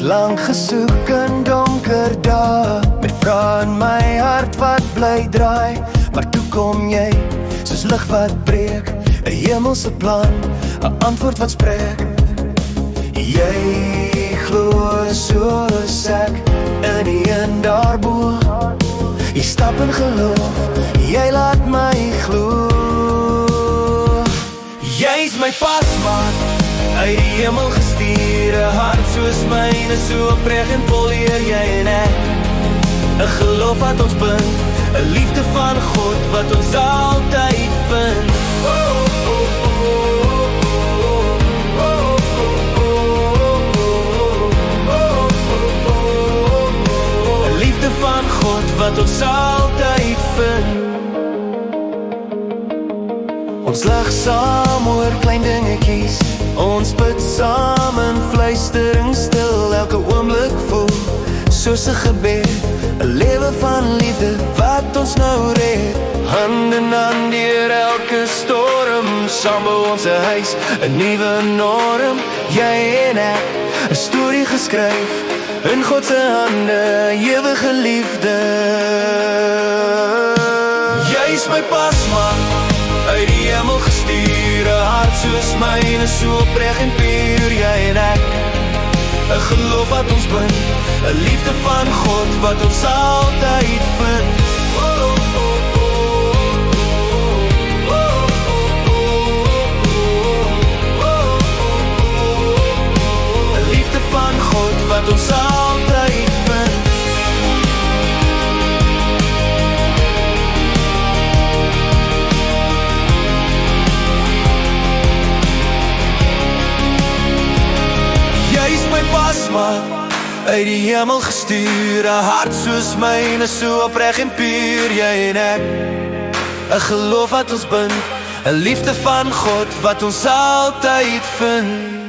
Lang gesoek in donker dae, met vrae in my hart wat bly draai. Maar toe kom jy, soos lig wat breek, 'n hemelse plan, 'n antwoord wat spreek. Jy glo soos ek in die een daarbo. Jy stap in geloof, jy laat my glo. Jy's my pasmaat, uit die hemel gestuur, 'n hart soos myne, so opreg en vol eer jy en ek. 'n geloof wat ons bind, 'n liefde van God wat ons altyd vind. 'n liefde van God wat ons altyd vind. Ons lag saam oor klein dingetjies, ons bid saam in fluistering stil, elke oomblik voel soos 'n gebed, 'n lewe van liefde wat ons nou red. Hand in hand deur elke storm, saam bou ons 'n huis, 'n nuwe norm. Jy en ek, 'n storie geskryf in God se hande, ewige liefde. Jy's my pasmaat, uit die hemel gestuur, 'n hart soos myne, so opreg en puur, jy en ek. 'n geloof wat ons bind, 'n liefde van God wat ons altyd vind. 'n liefde van God wat ons altyd vind. Jy's my pasmaat, uit die hemel gestuur, 'n hart soos myne, so opreg en puur, jy en ek. 'n geloof wat ons bind, 'n liefde van God wat ons altyd vind.